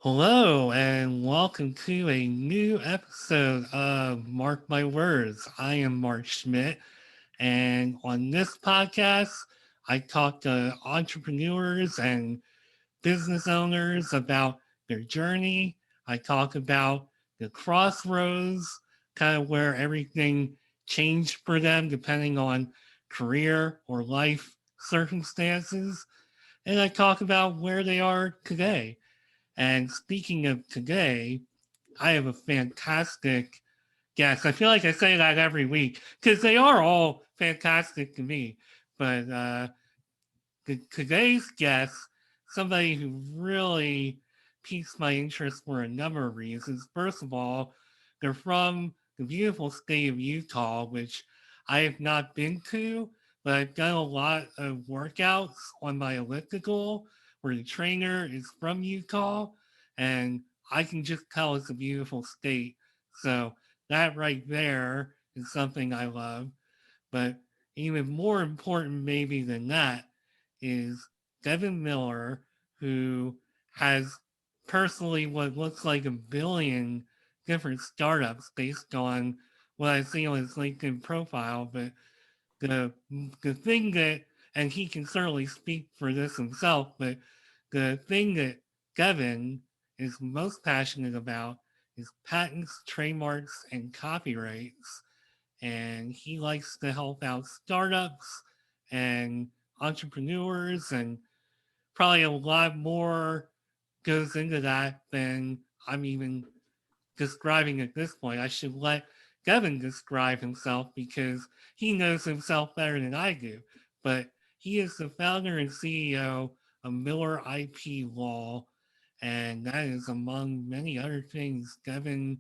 Hello and welcome to a new episode of Mark My Words. I am Mark Schmidt, and on this podcast, I talk to entrepreneurs and business owners about their journey. I talk about the crossroads, kind of where everything changed for them depending on career or life circumstances. And I talk about where they are today. And speaking of today, I have a fantastic guest. I feel like I say that every week because they are all fantastic to me. But today's guest, somebody who really piques my interest for a number of reasons. First of all, they're from the beautiful state of Utah, which I have not been to, but I've done a lot of workouts on my elliptical where the trainer is from Utah, and I can just tell it's a beautiful state. So that right there is something I love. But even more important, maybe than that, is Devin Miller, who has personally what looks like a billion different startups based on what I see on his LinkedIn profile. But the the thing that, and he can certainly speak for this himself, but the thing that Devin is most passionate about is patents, trademarks, and copyrights, and he likes to help out startups and entrepreneurs, and probably a lot more goes into that than I'm even describing at this point. I should let Devin describe himself because he knows himself better than I do. But he is the founder and CEO of Miller IP Law, and that is among many other things. Devin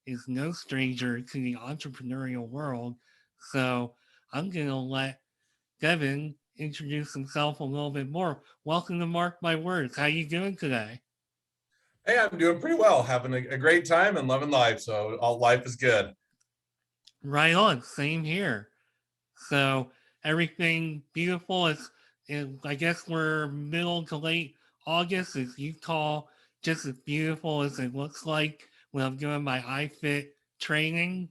is no stranger to the entrepreneurial world. So I'm going to let Devin introduce himself a little bit more. Welcome to Mark My Words. How you doing today? Hey, I'm doing pretty well, having a great time and loving life. So all life is good. Right on. Same here. So everything beautiful. I guess we're middle to late August. Is Utah just as beautiful as it looks like when I'm doing my iFit training?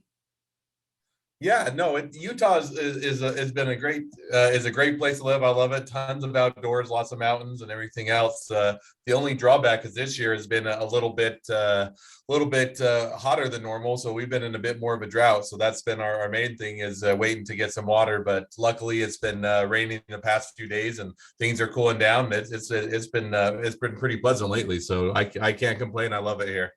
Yeah, no, Utah has been a great place to live. I love it. Tons of outdoors, lots of mountains, and everything else. The only drawback is this year has been a little bit hotter than normal, so we've been in a bit more of a drought. So that's been our main thing is waiting to get some water. But luckily, it's been raining the past few days, and things are cooling down. It's been pretty pleasant lately. So I can't complain. I love it here.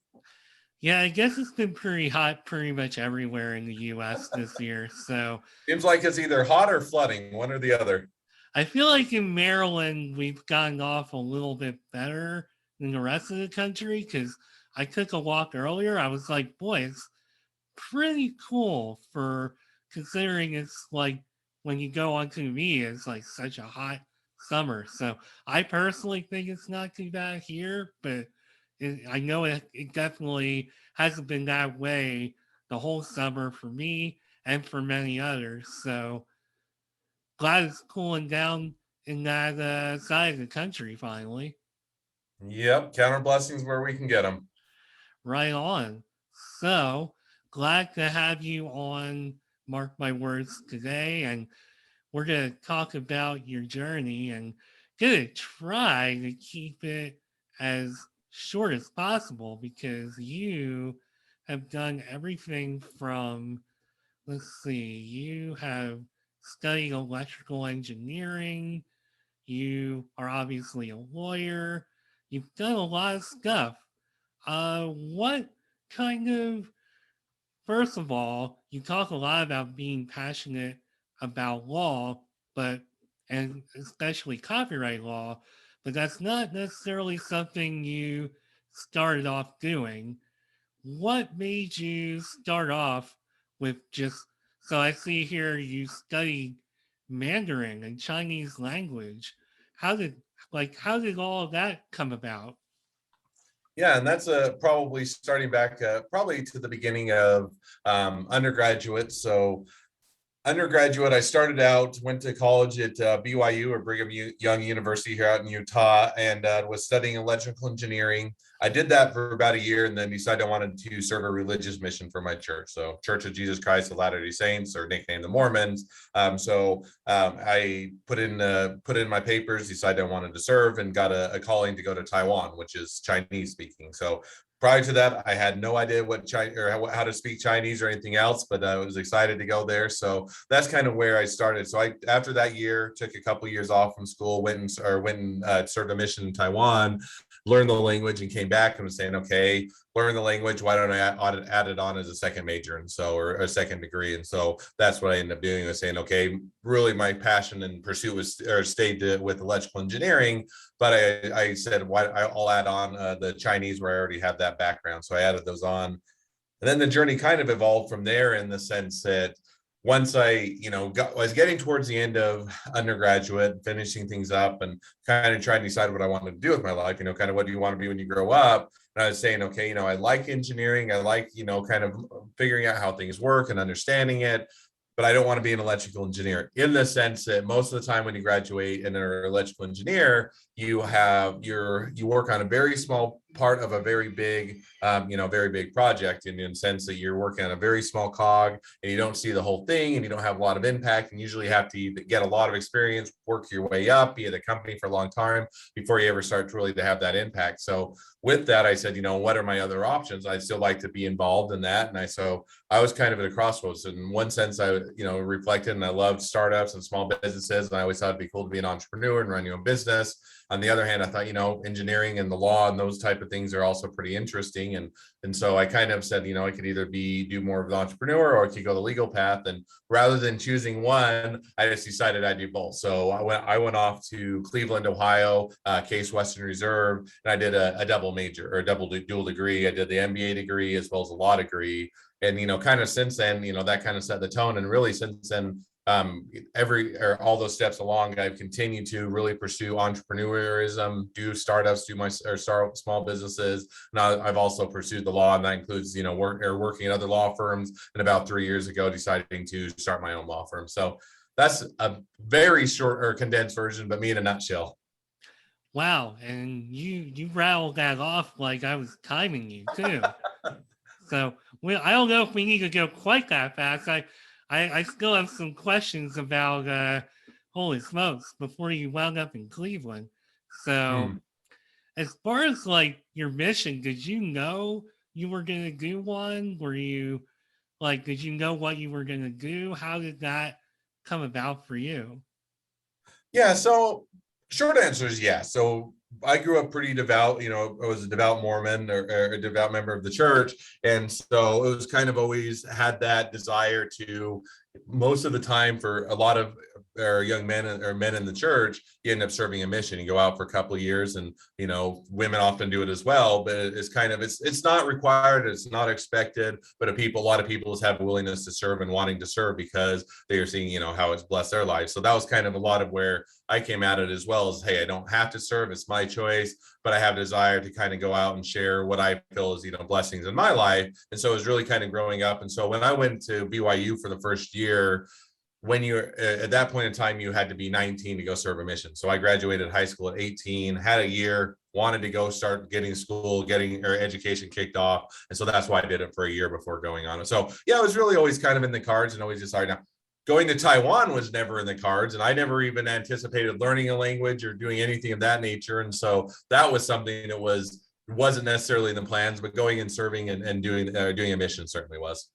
Yeah, I guess it's been pretty hot pretty much everywhere in the US this year. So Seems like it's either hot or flooding, one or the other. I feel like in Maryland, we've gotten off a little bit better than the rest of the country because I took a walk earlier. I was like, boy, it's pretty cool for considering it's like when you go on TV, it's like such a hot summer. So I personally think it's not too bad here, but I know it definitely hasn't been that way the whole summer for me and for many others. So glad it's cooling down in that side of the country finally. Yep, counter blessings where we can get them. Right on. So glad to have you on Mark My Words today. And we're going to talk about your journey and going to try to keep it as short as possible because you have done everything from, let's see, you have studied electrical engineering, you are obviously a lawyer, you've done a lot of stuff. What kind of, first of all, you talk a lot about being passionate about law, but, and especially copyright law, but that's not necessarily something you started off doing. What made you start off with just, so I see here you studied Mandarin and Chinese language. How did, how did all of that come about? Yeah, and that's probably starting back probably to the beginning of undergraduate. So Undergraduate, I started out, went to college at BYU, or Young University here out in Utah, and was studying electrical engineering. I did that for about a year and then decided I wanted to serve a religious mission for my church. So, Church of Jesus Christ of Latter-day Saints, or nicknamed the Mormons. I put in my papers, decided I wanted to serve, and got a calling to go to Taiwan, which is Chinese speaking. So, prior to that, I had no idea what Chinese or how to speak Chinese or anything else, but I was excited to go there. So that's kind of where I started. So after that year, took a couple of years off from school, went and served a mission in Taiwan, learned the language, and came back and was saying, okay, learn the language. Why don't I add it on as a second major, and so, or a second degree? And so that's what I ended up doing, was saying, okay, really my passion and pursuit was, or stayed with electrical engineering. But I said, why I'll add on the Chinese, where I already had that background. So I added those on. And then the journey kind of evolved from there, in the sense that once I, was getting towards the end of undergraduate, finishing things up, and kind of trying to decide what I wanted to do with my life, kind of what do you want to be when you grow up? And I was saying, okay, I like engineering. I like, kind of figuring out how things work and understanding it. But I don't want to be an electrical engineer, in the sense that most of the time when you graduate and are an electrical engineer, you work on a very small part of a very big, very big project, in the sense that you're working on a very small cog, and you don't see the whole thing, and you don't have a lot of impact, and usually have to get a lot of experience, work your way up, be at a company for a long time before you ever start to really to have that impact. So with that, I said, what are my other options? I still like to be involved in that. And so I was kind of at a crossroads. In one sense, I, reflected, and I loved startups and small businesses. And I always thought it'd be cool to be an entrepreneur and run your own business. On the other hand, I thought, engineering and the law and those type of things are also pretty interesting. And so I kind of said, I could either do more of the entrepreneur, or I could go the legal path. And rather than choosing one, I just decided I'd do both. So I went off to Cleveland, Ohio, Case Western Reserve, and I did a double major, or a dual degree. I did the MBA degree as well as a law degree. And kind of since then, that kind of set the tone. And really since then, all those steps along, I've continued to really pursue entrepreneurism, do startups, start small businesses. Now I've also pursued the law, and that includes working at other law firms, and about 3 years ago deciding to start my own law firm. So that's a very short or condensed version, but me in a nutshell. Wow, and you rattled that off like I was timing you too. So I don't know if we need to go quite that fast. I still have some questions about holy smokes, before you wound up in Cleveland. So as far as like your mission, did you know you were gonna do one? Were you like, did you know what you were gonna do? How did that come about for you? Yeah, so short answer is yes. So I grew up pretty devout, I was a devout Mormon, or a devout member of the church. And so it was kind of always had that desire to, most of the time, for a lot of young men or men in the church, you end up serving a mission. You go out for a couple of years, and women often do it as well. But it's kind of, it's not required, it's not expected. But a lot of people just have a willingness to serve and wanting to serve, because they are seeing how it's blessed their lives. So that was kind of a lot of where I came at it, as well as, hey, I don't have to serve, it's my choice, but I have a desire to kind of go out and share what I feel is blessings in my life. And so it was really kind of growing up. And so when I went to BYU for the first year, when you're at that point in time, you had to be 19 to go serve a mission. So I graduated high school at 18, had a year, wanted to go start getting education kicked off. And so that's why I did it for a year before going on. So yeah, it was really always kind of in the cards, and always decided. Now, going to Taiwan was never in the cards, and I never even anticipated learning a language or doing anything of that nature. And so that was something that wasn't necessarily in the plans, but going and serving and doing a mission certainly was.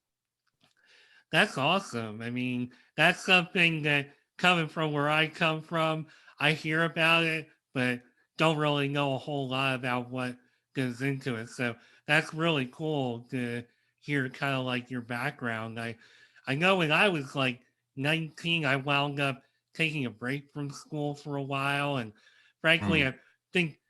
That's awesome. I mean, that's something that, coming from where I come from, I hear about it, but don't really know a whole lot about what goes into it. So that's really cool to hear kind of like your background. I know when I was like 19, I wound up taking a break from school for a while. And frankly, Hmm. I think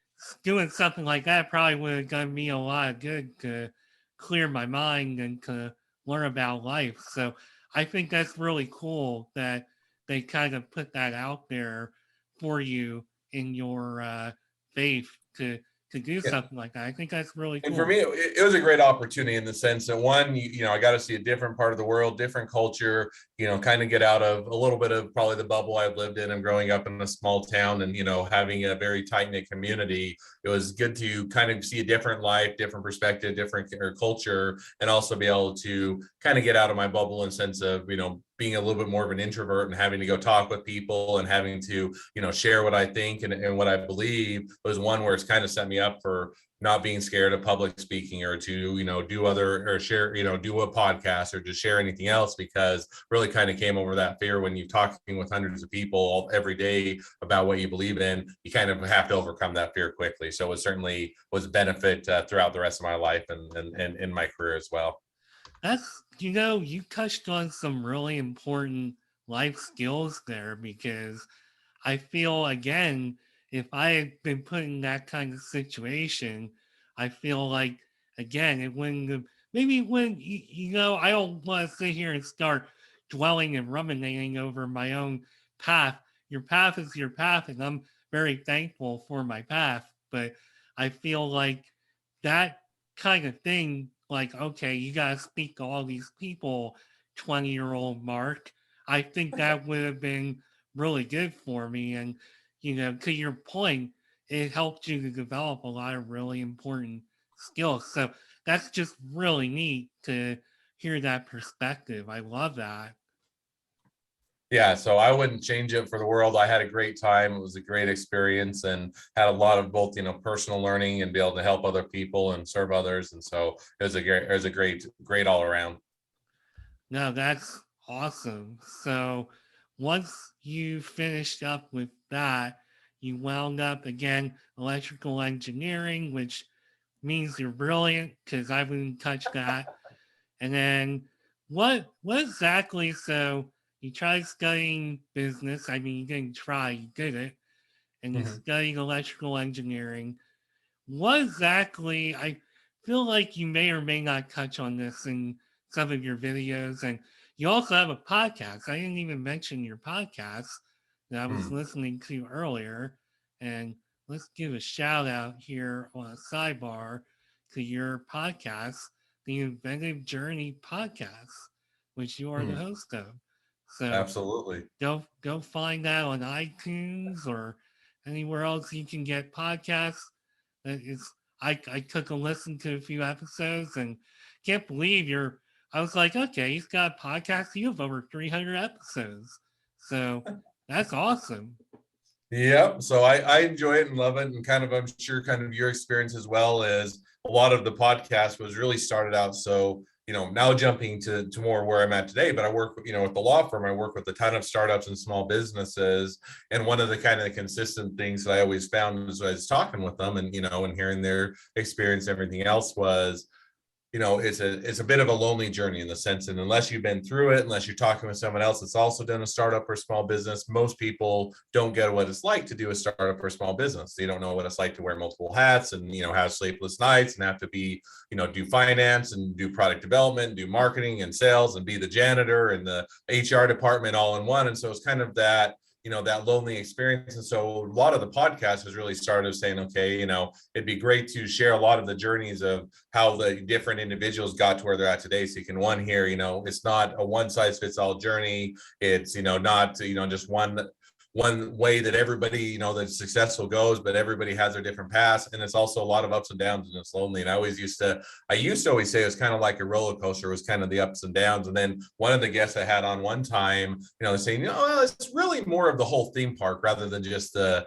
doing something like that probably would have done me a lot of good to clear my mind and to learn about life. So I think that's really cool that they kind of put that out there for you in your faith to to do Yeah. something like that. I think that's really And for cool. me, it was a great opportunity in the sense that one, I got to see a different part of the world, different culture, kind of get out of a little bit of probably the bubble I've lived in. I'm growing up in a small town and, having a very tight knit community. It was good to kind of see a different life, different perspective, different culture, and also be able to kind of get out of my bubble in the sense of, being a little bit more of an introvert and having to go talk with people and having to, share what I think and what I believe was one where it's kind of set me up for not being scared of public speaking or to do other or share do a podcast or just share anything else, because really kind of came over that fear when you're talking with hundreds of people every day about what you believe in. You kind of have to overcome that fear quickly, so it certainly was a benefit throughout the rest of my life and in my career as well. That's, you touched on some really important life skills there, because I feel, again, if I had been put in that kind of situation, I feel like, again, it wouldn't have, maybe when, I don't want to sit here and start dwelling and ruminating over my own path. Your path is your path, and I'm very thankful for my path. But I feel like that kind of thing, like, okay, you got to speak to all these people, 20-year-old Mark. I think that would have been really good for me. And, to your point, it helped you to develop a lot of really important skills. So that's just really neat to hear that perspective. I love that. Yeah, so I wouldn't change it for the world. I had a great time. It was a great experience and had a lot of both, personal learning and be able to help other people and serve others. And so it was a great all around. No, that's awesome. So once you finished up with that, you wound up again electrical engineering, which means you're brilliant because I wouldn't touch that. And then what exactly? So you tried studying business. I mean, you didn't try, you did it, and you Mhm. studied electrical engineering. What exactly? I feel like you may or may not touch on this in some of your videos, and you also have a podcast. I didn't even mention your podcast that I was Hmm. listening to earlier, and let's give a shout out here on a sidebar to your podcast, the Inventive Journey podcast, which you are the Hmm. host of. So Absolutely. go find that on iTunes or anywhere else you can get podcasts. It's I took a listen to a few episodes and can't believe you're. I was like, okay, he's got a podcast. You have over 300 episodes, so that's awesome. Yep. So I enjoy it and love it. And kind of, I'm sure kind of your experience as well is a lot of the podcast was really started out. So, now jumping to more where I'm at today, but I work, with the law firm, I work with a ton of startups and small businesses. And one of the kind of consistent things that I always found as I was talking with them and, and hearing their experience, everything else was, it's a bit of a lonely journey in the sense, and unless you've been through it, unless you're talking with someone else that's also done a startup or small business, most people don't get what it's like to do a startup or small business. They don't know what it's like to wear multiple hats and have sleepless nights and have to be do finance and do product development, do marketing and sales, and be the janitor and the HR department all in one. And so it's kind of that lonely experience. And so a lot of the podcast has really started saying, okay, it'd be great to share a lot of the journeys of how the different individuals got to where they're at today. So you can one here, it's not a one size fits all journey. It's, not, just one way that everybody, that's successful goes, but everybody has their different paths. And it's also a lot of ups and downs and it's lonely. And I used to always say it was kind of like a roller coaster. It was kind of the ups and downs. And then one of the guests I had on one time, saying, it's really more of the whole theme park rather than just the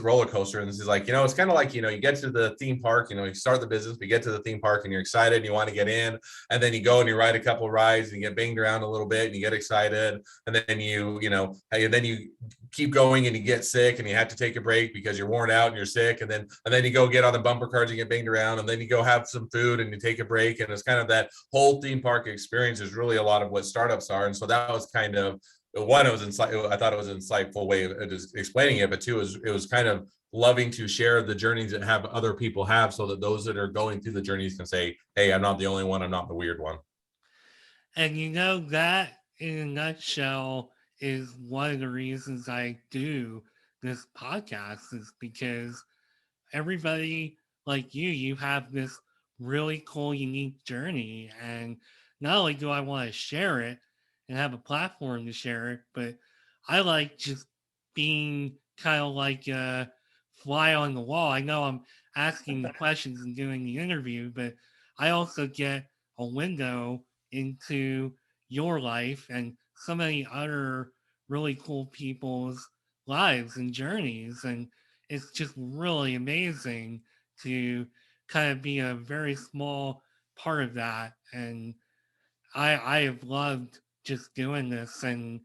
roller coaster. And this is like, it's kind of like, you get to the theme park, you start the business, but you get to the theme park and you're excited and you want to get in. And then you go and you ride a couple of rides and you get banged around a little bit and you get excited. And then you keep going and you get sick and you have to take a break because you're worn out and you're sick. And then you go get on the bumper cars and get banged around. And then you go have some food and you take a break. And it's kind of that whole theme park experience is really a lot of what startups are. And so that was kind of one, I thought it was an insightful way of just explaining it, but two, it was kind of loving to share the journeys that have other people have so that those that are going through the journeys can say, hey, I'm not the only one. I'm not the weird one. And that in a nutshell is one of the reasons I do this podcast, is because everybody like you have this really cool, unique journey. And not only do I want to share it and have a platform to share it, but I like just being kind of like a fly on the wall. I know I'm asking the questions and doing the interview, but I also get a window into your life and so many other really cool people's lives and journeys. And it's just really amazing to kind of be a very small part of that. And I have loved just doing this. And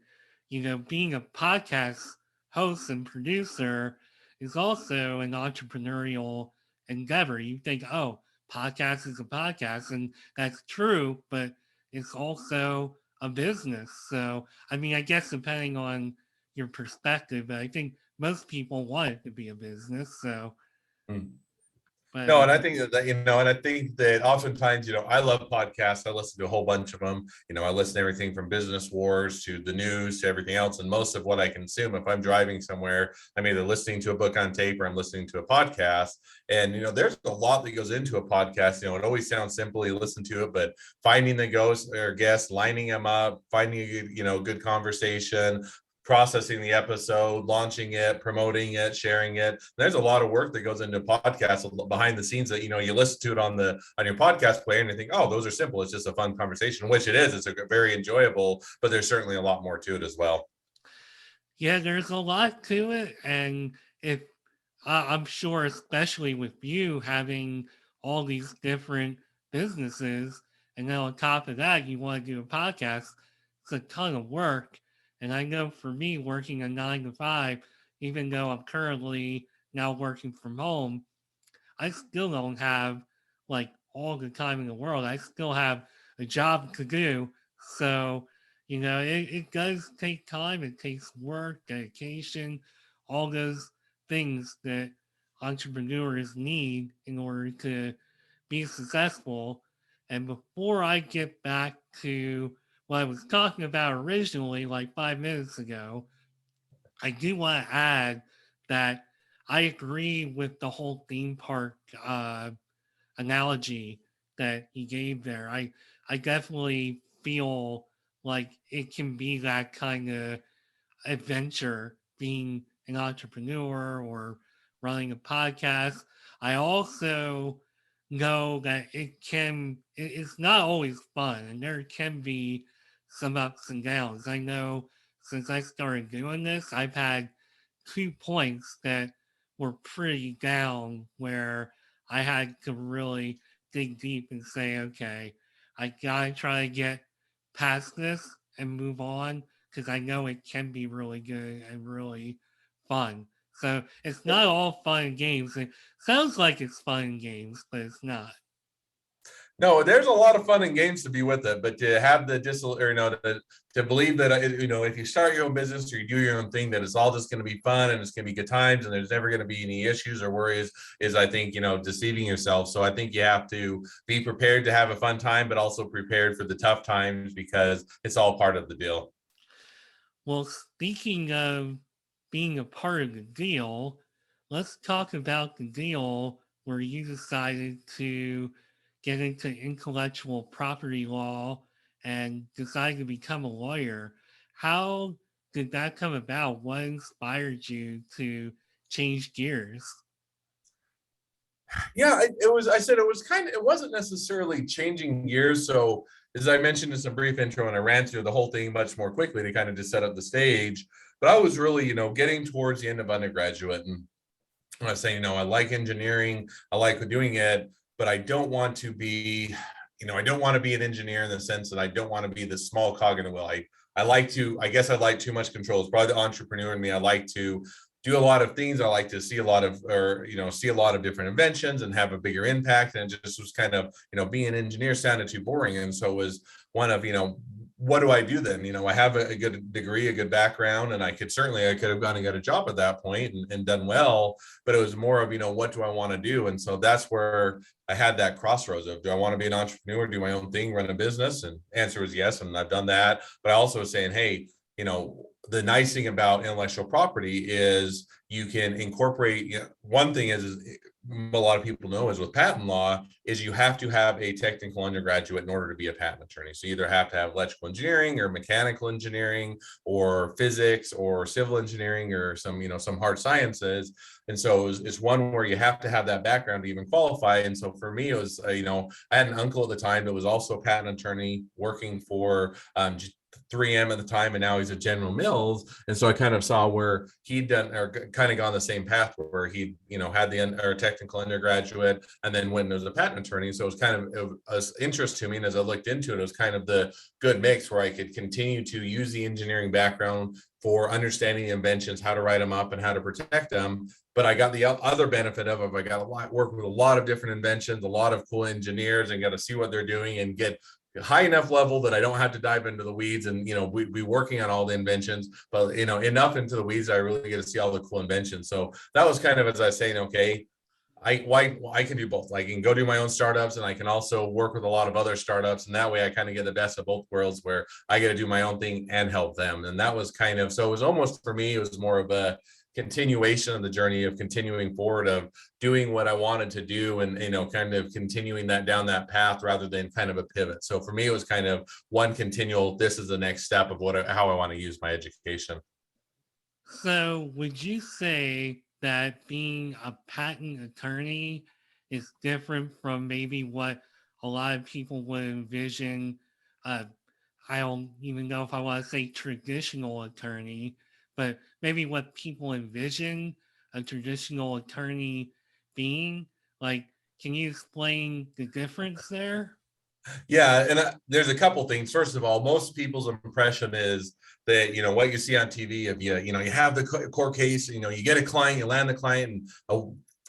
being a podcast host and producer is also an entrepreneurial endeavor. You think, oh, podcast is a podcast, and that's true, but it's also a business. So I mean, I guess depending on your perspective, but I think most people want it to be a business. So Mm. but No, and I think that, and I think that oftentimes, I love podcasts. I listen to a whole bunch of them. I listen to everything from business wars to the news to everything else. And most of what I consume, if I'm driving somewhere, I'm either listening to a book on tape or I'm listening to a podcast. And, there's a lot that goes into a podcast. It always sounds simple. You listen to it, but finding the ghost or guests, lining them up, finding a good conversation, processing the episode, launching it, promoting it, sharing it. There's a lot of work that goes into podcasts behind the scenes that you listen to it on your podcast player and you think, oh, those are simple. It's just a fun conversation, which it is. It's a very enjoyable, but there's certainly a lot more to it as well. yeah, there's a lot to it, and if I'm sure, especially with you having all these different businesses, and then on top of that, you want to do a podcast, it's a ton of work. And I know for me, working a 9 to 5, even though I'm currently now working from home, I still don't have like all the time in the world. I still have a job to do. So, it does take time. It takes work, dedication, all those things that entrepreneurs need in order to be successful. And before I get back to what I was talking about originally, like 5 minutes ago, I do want to add that I agree with the whole theme park analogy that he gave there. I definitely feel like it can be that kind of adventure being an entrepreneur or running a podcast. I also know that it's not always fun and there can be some ups and downs. I know since I started doing this, I've had 2 points that were pretty down where I had to really dig deep and say, okay, I gotta try to get past this and move on because I know it can be really good and really fun. So it's not all fun and games. It sounds like it's fun and games, but it's not. No, there's a lot of fun and games to be with it, but to have the to believe that if you start your own business or you do your own thing, that it's all just going to be fun and it's going to be good times and there's never going to be any issues or worries is I think deceiving yourself. So I think you have to be prepared to have a fun time, but also prepared for the tough times because it's all part of the deal. Well, speaking of being a part of the deal, let's talk about the deal where you decided to get into intellectual property law and decide to become a lawyer. How did that come about? What inspired you to change gears? Yeah, it was. I said it was kind of. It wasn't necessarily changing gears. So as I mentioned in some brief intro, and I ran through the whole thing much more quickly to kind of just set up the stage. But I was really, getting towards the end of undergraduate, and I was saying, I like engineering, I like doing it, but I don't want to be, I don't want to be an engineer in the sense that I don't want to be the small cog in the wheel. I like to, I guess I like too much control. It's probably the entrepreneur in me. I like to do a lot of things. I like to see a lot of, or, see a lot of different inventions and have a bigger impact. And it just was kind of, being an engineer sounded too boring. And so it was one of, what do I do then? I have a good degree, a good background, and I could have gone and got a job at that point and done well, but it was more of, what do I want to do? And so that's where I had that crossroads of, do I want to be an entrepreneur, do my own thing, run a business? And answer was yes. And I've done that. But I also was saying, hey, the nice thing about intellectual property is you can incorporate, one thing is a lot of people know is with patent law is you have to have a technical undergraduate in order to be a patent attorney. So you either have to have electrical engineering or mechanical engineering or physics or civil engineering or some hard sciences. And so it's one where you have to have that background to even qualify. And so for me, it was, I had an uncle at the time that was also a patent attorney working for 3M at the time, and now he's at General Mills. And so I kind of saw where he'd done or kind of gone the same path where he, had the technical undergraduate and then went as a patent attorney. So it was kind of interest to me. And as I looked into it, it was kind of the good mix where I could continue to use the engineering background for understanding the inventions, how to write them up and how to protect them. But I got the other benefit of it. I got work with a lot of different inventions, a lot of cool engineers, and got to see what they're doing and get high enough level that I don't have to dive into the weeds and be working on all the inventions, but enough into the weeds I really get to see all the cool inventions. So that was kind of, as I was saying, okay, I can do both. I can go do my own startups and I can also work with a lot of other startups, and that way I kind of get the best of both worlds where I get to do my own thing and help them. And that was kind of, so it was almost, for me, it was more of a continuation of the journey of continuing forward of doing what I wanted to do and kind of continuing that down that path rather than kind of a pivot. So for me, it was kind of one continual, this is the next step of how I want to use my education. So, would you say that being a patent attorney is different from maybe what a lot of people would envision? Uh, I don't even know if I want to say traditional attorney, but maybe what people envision a traditional attorney being. Like, can you explain the difference there? Yeah, and there's a couple things. First of all, most people's impression is that what you see on TV of you have the court case, you get a client, you land the client, and a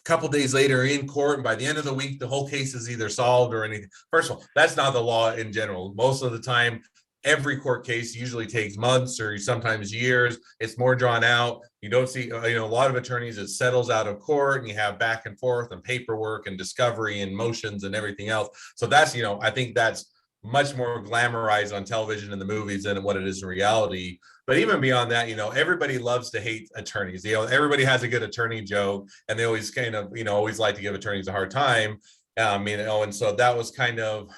couple days later in court, and by the end of the week, the whole case is either solved or anything. First of all, that's not the law in general. Most of the time, every court case usually takes months or sometimes years. It's more drawn out. You don't see, a lot of attorneys, it settles out of court and you have back and forth and paperwork and discovery and motions and everything else. So that's, I think that's much more glamorized on television and the movies than what it is in reality. But even beyond that, everybody loves to hate attorneys. Everybody has a good attorney joke, and they always kind of, always like to give attorneys a hard time. And so that was kind of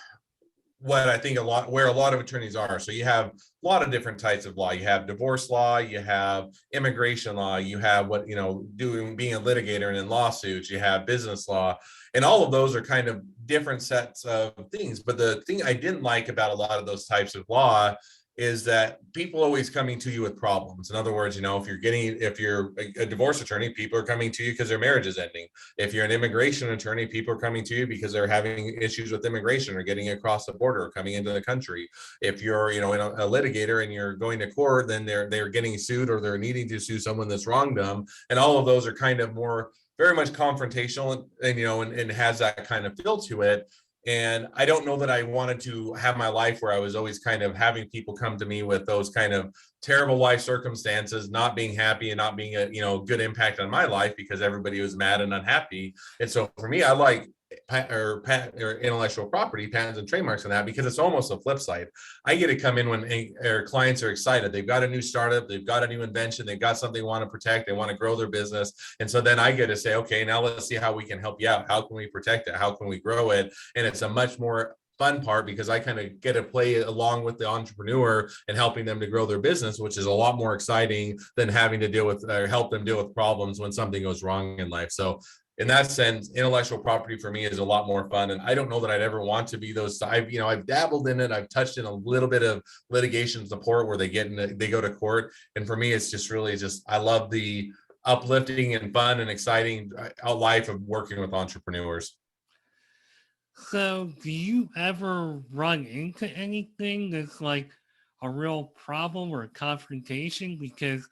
what I think where a lot of attorneys are. So you have a lot of different types of law. You have divorce law, you have immigration law, you have being a litigator and in lawsuits, you have business law, and all of those are kind of different sets of things. But the thing I didn't like about a lot of those types of law is that people always coming to you with problems. In other words, if you're a divorce attorney, people are coming to you because their marriage is ending. If you're an immigration attorney, people are coming to you because they're having issues with immigration or getting across the border or coming into the country. If you're, a litigator and you're going to court, then they're getting sued or they're needing to sue someone that's wronged them. And all of those are kind of more very much confrontational and has that kind of feel to it. And I don't know that I wanted to have my life where I was always kind of having people come to me with those kind of terrible life circumstances, not being happy and not being a good impact on my life because everybody was mad and unhappy. And so for me, I like or intellectual property, patents and trademarks and that, because it's almost a flip side. I get to come in when clients are excited. They've got a new startup, they've got a new invention, they've got something they want to protect, they want to grow their business. And so then I get to say, okay, now let's see how we can help you out. How can we protect it? How can we grow it? And it's a much more fun part because I kind of get to play along with the entrepreneur and helping them to grow their business, which is a lot more exciting than having to deal with or help them deal with problems when something goes wrong in life. So in that sense, intellectual property for me is a lot more fun. And I don't know that I'd ever want to be those. I've dabbled in it. I've touched in a little bit of litigation support where they go to court. And for me, it's just really I love the uplifting and fun and exciting life of working with entrepreneurs. So, do you ever run into anything that's like a real problem or a confrontation? Because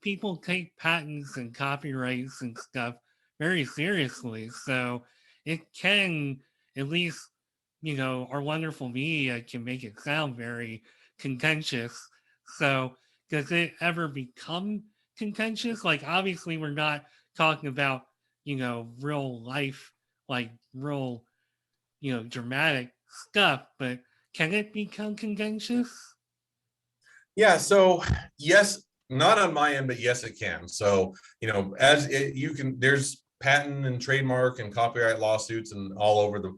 people take patents and copyrights and stuff very seriously. So, it can, at least, our wonderful media can make it sound very contentious. So, does it ever become contentious? Like, obviously, we're not talking about, real life, like real dramatic stuff, but can it become contentious? Yeah, so yes, not on my end, but yes, it can. So, you can, there's patent and trademark and copyright lawsuits and all over the,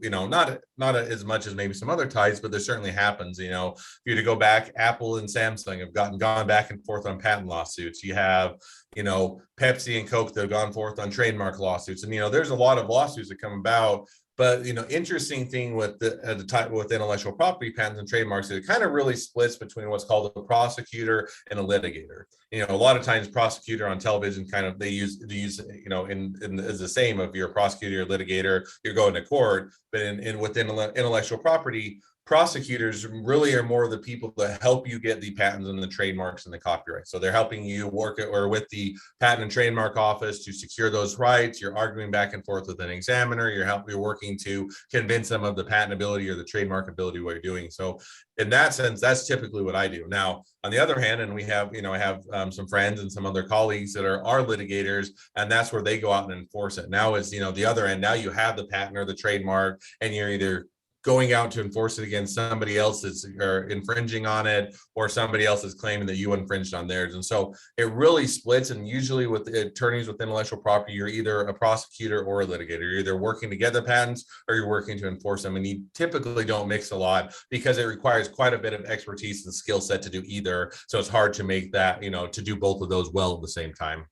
not as much as maybe some other ties, but there certainly happens. If you to go back, Apple and Samsung have gone back and forth on patent lawsuits. You have, Pepsi and Coke that have gone forth on trademark lawsuits, and there's a lot of lawsuits that come about. But interesting thing with the type with intellectual property patents and trademarks, it kind of really splits between what's called a prosecutor and a litigator. A lot of times prosecutor on television kind of they use in is the same of you're a prosecutor, you're a litigator, you're going to court. But in within intellectual property, prosecutors really are more of the people that help you get the patents and the trademarks and the copyright. So they're helping you work or with the patent and trademark office to secure those rights. You're arguing back and forth with an examiner. You're working to convince them of the patentability or the trademark ability of what you're doing. So in that sense, that's typically what I do. Now, on the other hand, and we have, I have some friends and some other colleagues that are litigators, and that's where they go out and enforce it. Now is, the other end. Now you have the patent or the trademark, and you're either going out to enforce it against somebody else that's or infringing on it, or somebody else is claiming that you infringed on theirs. And so it really splits. And usually with attorneys with intellectual property, you're either a prosecutor or a litigator. You're either working to get the patents or you're working to enforce them. And you typically don't mix a lot because it requires quite a bit of expertise and skill set to do either. So it's hard to make that, to do both of those well at the same time.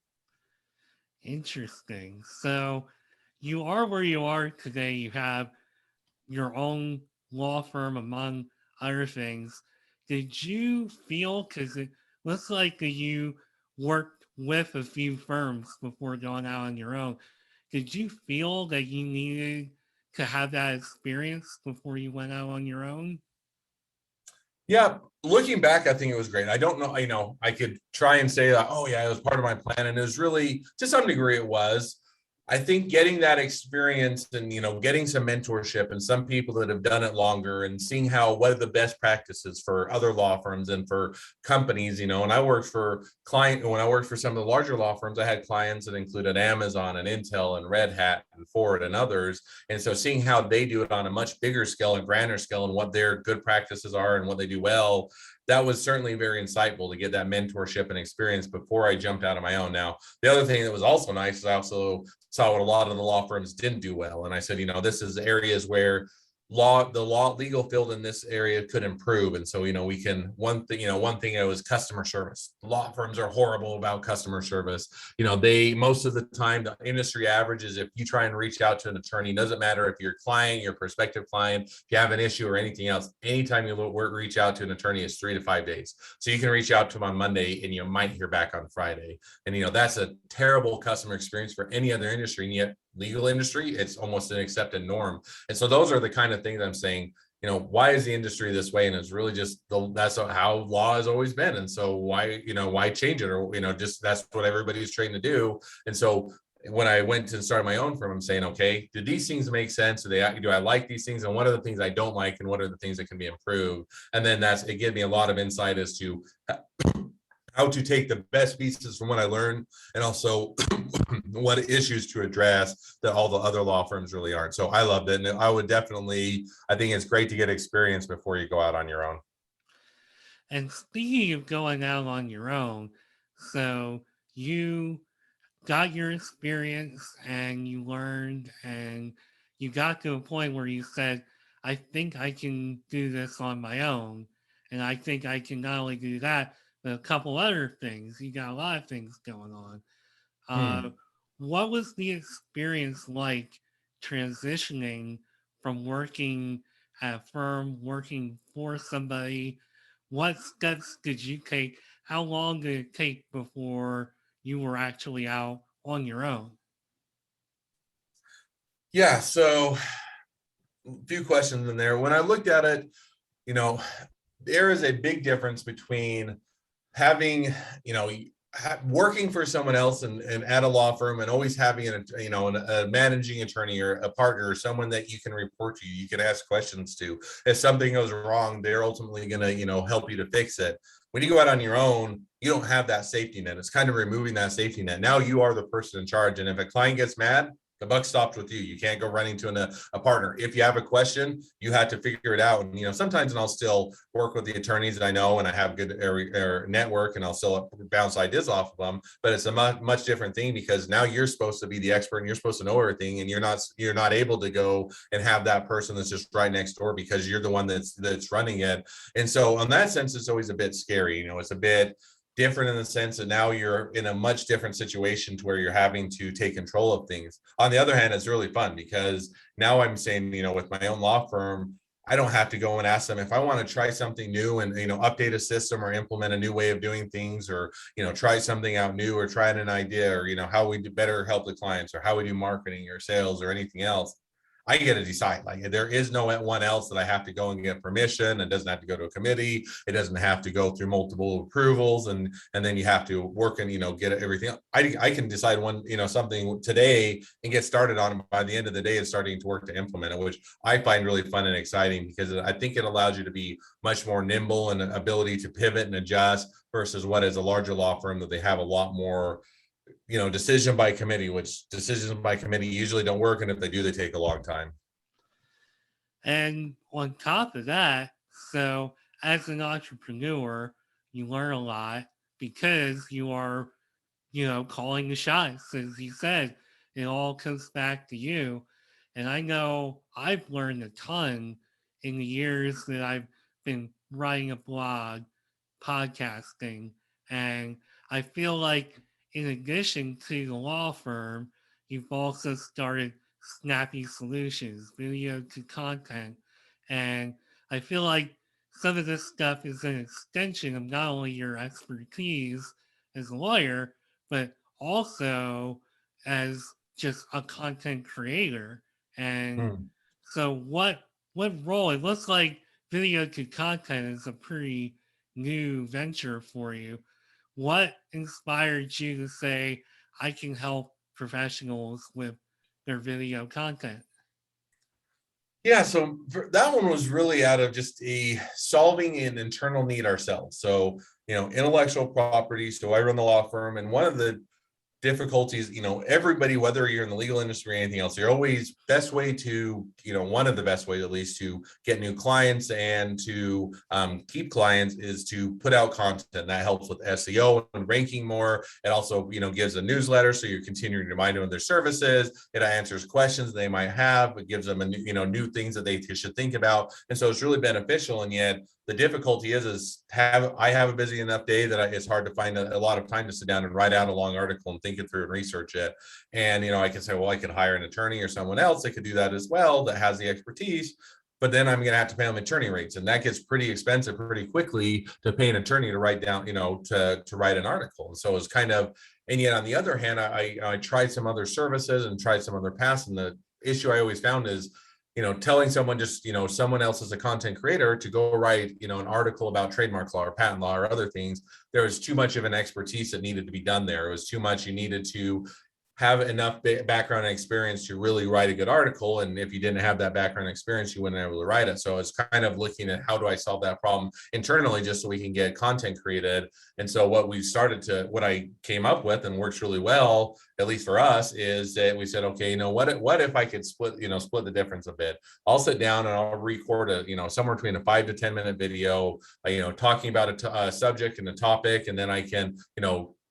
Interesting. So you are where you are today. You have your own law firm, among other things. Did you feel, because it looks like you worked with a few firms before going out on your own, did you feel that you needed to have that experience before you went out on your own? Yeah, looking back, I think it was great. I don't know, I could try and say that, oh yeah, it was part of my plan, and it was really, to some degree, it was. I think getting that experience and getting some mentorship and some people that have done it longer and seeing what are the best practices for other law firms and for companies, and I worked for when I worked for some of the larger law firms, I had clients that included Amazon and Intel and Red Hat and Ford and others. And so seeing how they do it on a much bigger scale and grander scale and what their good practices are and what they do well, that was certainly very insightful to get that mentorship and experience before I jumped out on my own. Now, the other thing that was also nice is I also saw what a lot of the law firms didn't do well. And I said, this is areas where legal field in this area could improve. And so, we can, one thing it was customer service. Law firms are horrible about customer service. Most of the time, the industry average is if you try and reach out to an attorney, doesn't matter if your client, your prospective client, if you have an issue or anything else, anytime you reach out to an attorney is 3 to 5 days. So you can reach out to them on Monday and you might hear back on Friday. And, that's a terrible customer experience for any other industry. And yet legal industry, it's almost an accepted norm. And so those are the kind of things I'm saying, why is the industry this way? And it's really just that's how law has always been. And so why change it? Or, just that's what everybody's trained to do. And so when I went and started my own firm, I'm saying, okay, do these things make sense? Do I like these things? And what are the things I don't like? And what are the things that can be improved? And then it gave me a lot of insight as to how to take the best pieces from what I learned and also what issues to address that all the other law firms really aren't. So I loved it. And I think it's great to get experience before you go out on your own. And speaking of going out on your own, so you got your experience and you learned and you got to a point where you said, I think I can do this on my own. And I think I can not only do that, but a couple other things. You got a lot of things going on. Uh, Hmm. what was the experience like transitioning from working at a firm, working for somebody? What steps did you take? How long did it take before you were actually out on your own? Yeah. So a few questions in there. When I looked at it, you know, there is a big difference between having, working for someone else and at a law firm and always having a managing attorney or a partner or someone that you can report to, you can ask questions to. If something goes wrong, they're ultimately going to, help you to fix it. When you go out on your own, you don't have that safety net. It's kind of removing that safety net. Now you are the person in charge. And if a client gets mad, The buck stops with you. You can't go running to a partner. If you have a question, you have to figure it out. And, sometimes, and I'll still work with the attorneys that I know and I have good network, and I'll still bounce ideas off of them. But it's a much different thing, because now you're supposed to be the expert and you're supposed to know everything, and you're not able to go and have that person that's just right next door, because you're the one that's running it. And so in that sense, it's always a bit scary. It's a bit different in the sense that now you're in a much different situation to where you're having to take control of things. On the other hand, it's really fun, because now I'm saying, with my own law firm, I don't have to go and ask them if I want to try something new and, update a system or implement a new way of doing things, or, try something out new, or try an idea, or, how we do better help the clients, or how we do marketing or sales or anything else. I get to decide. Like, there is no one else that I have to go and get permission. It doesn't have to go to a committee. It doesn't have to go through multiple approvals, and then you have to work and get everything. I can decide something today and get started on it by the end of the day and starting to work to implement it, which I find really fun and exciting, because I think it allows you to be much more nimble and an ability to pivot and adjust, versus what is a larger law firm that they have a lot more decision by committee, which decisions by committee usually don't work. And if they do, they take a long time. And on top of that, so as an entrepreneur, you learn a lot because you are, calling the shots. As you said, it all comes back to you. And I know I've learned a ton in the years that I've been writing a blog, podcasting, and I feel like in addition to the law firm, you've also started Snappy Solutions, video to content. And I feel like some of this stuff is an extension of not only your expertise as a lawyer, but also as just a content creator. And so what role, it looks like video to content is a pretty new venture for you. What inspired you to say, I can help professionals with their video content? Yeah, so that one was really out of just solving an internal need ourselves. So, intellectual property. So I run the law firm, and one of the difficulties, everybody, whether you're in the legal industry or anything else, you're always best way to, one of the best ways at least to get new clients and to keep clients is to put out content. That helps with SEO and ranking more. It also, gives a newsletter, so you're continuing to remind them of their services. It answers questions they might have. It gives them new things that they should think about. And so it's really beneficial. And yet the difficulty is I have a busy enough day that it's hard to find a lot of time to sit down and write out a long article and think it through and research it. And, I can say, well, I could hire an attorney or someone else that could do that as well, that has the expertise. But then I'm going to have to pay them attorney rates. And that gets pretty expensive pretty quickly to pay an attorney to write down, to write an article. And so it's kind of, and yet on the other hand, I tried some other services and tried some other paths. And the issue I always found is, telling someone just, someone else as a content creator to go write, an article about trademark law or patent law or other things, there was too much of an expertise that needed to be done there. It was too much. You needed to have enough background and experience to really write a good article. And if you didn't have that background experience, you wouldn't be able to write it. So it's kind of looking at how do I solve that problem internally, just so we can get content created. And so what I came up with and works really well, at least for us, is that we said, okay, what if I could split the difference a bit? I'll sit down and I'll record somewhere between a 5 to 10 minute video, talking about a subject and a topic. And then I can,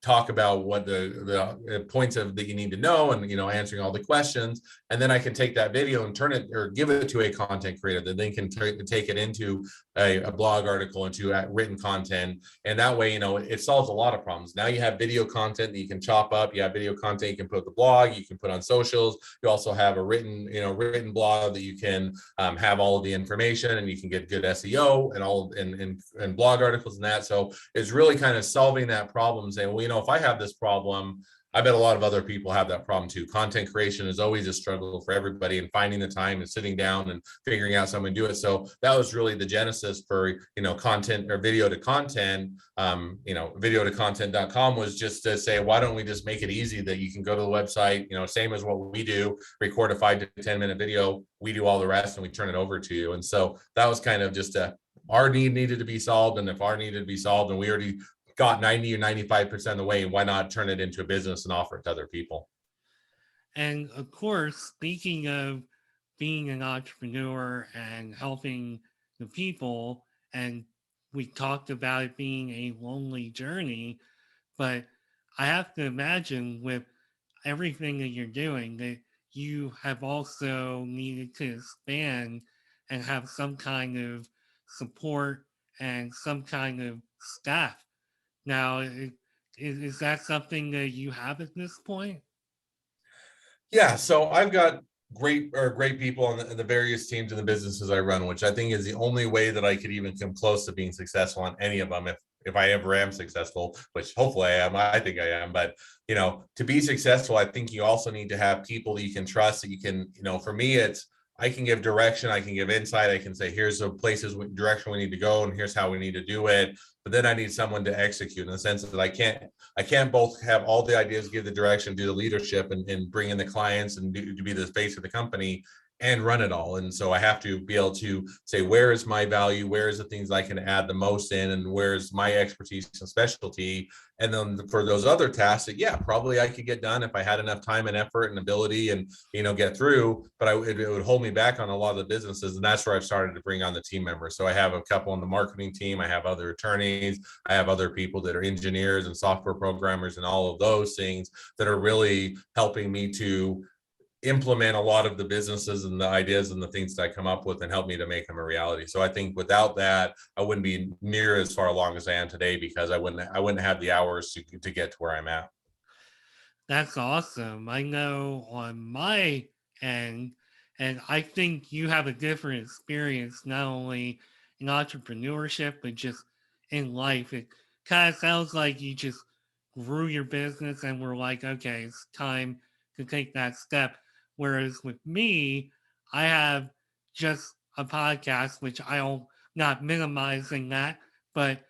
talk about what the points of that you need to know, and answering all the questions. And then I can take that video and turn it or give it to a content creator that then can take it into a blog article, into written content. And that way, it solves a lot of problems. Now you have video content that you can chop up. You have video content you can put the blog, you can put on socials. You also have a written blog that you can have all of the information, and you can get good SEO and all and blog articles and that. So it's really kind of solving that problem, saying, well, if I have this problem, I bet a lot of other people have that problem too. Content creation is always a struggle for everybody, and finding the time and sitting down and figuring out someone to do it. So that was really the genesis for, content or video to content. Video to content.com was just to say, why don't we just make it easy that you can go to the website, same as what we do, record a 5 to 10 minute video. We do all the rest and we turn it over to you. And so that was kind of just our need needed to be solved. And if our need needed to be solved and we already got 90 or 95% of the way, why not turn it into a business and offer it to other people? And of course, speaking of being an entrepreneur and helping the people, and we talked about it being a lonely journey, but I have to imagine with everything that you're doing that you have also needed to expand and have some kind of support and some kind of staff. Now, is that something that you have at this point? Yeah, so I've got great people on in the various teams and the businesses I run, which I think is the only way that I could even come close to being successful on any of them. If I ever am successful, which hopefully I am, I think I am. But to be successful, I think you also need to have people that you can trust. That you can, for me, it's I can give direction, I can give insight, I can say here's the places direction we need to go, and here's how we need to do it. But then I need someone to execute in the sense that I can't both have all the ideas, give the direction, do the leadership, and bring in the clients and to be the face of the company and run it all. And so I have to be able to say, where is my value? Where is the things I can add the most in? And where's my expertise and specialty? And then for those other tasks that, yeah, probably I could get done if I had enough time and effort and ability and, get through, but it would hold me back on a lot of the businesses. And that's where I've started to bring on the team members. So I have a couple on the marketing team. I have other attorneys. I have other people that are engineers and software programmers and all of those things that are really helping me to implement a lot of the businesses and the ideas and the things that I come up with and help me to make them a reality. So I think without that, I wouldn't be near as far along as I am today because I wouldn't have the hours to get to where I'm at. That's awesome. I know on my end, and I think you have a different experience, not only in entrepreneurship, but just in life. It kind of sounds like you just grew your business and were like, okay, it's time to take that step. Whereas with me, I have just a podcast, which I'll not minimizing that, but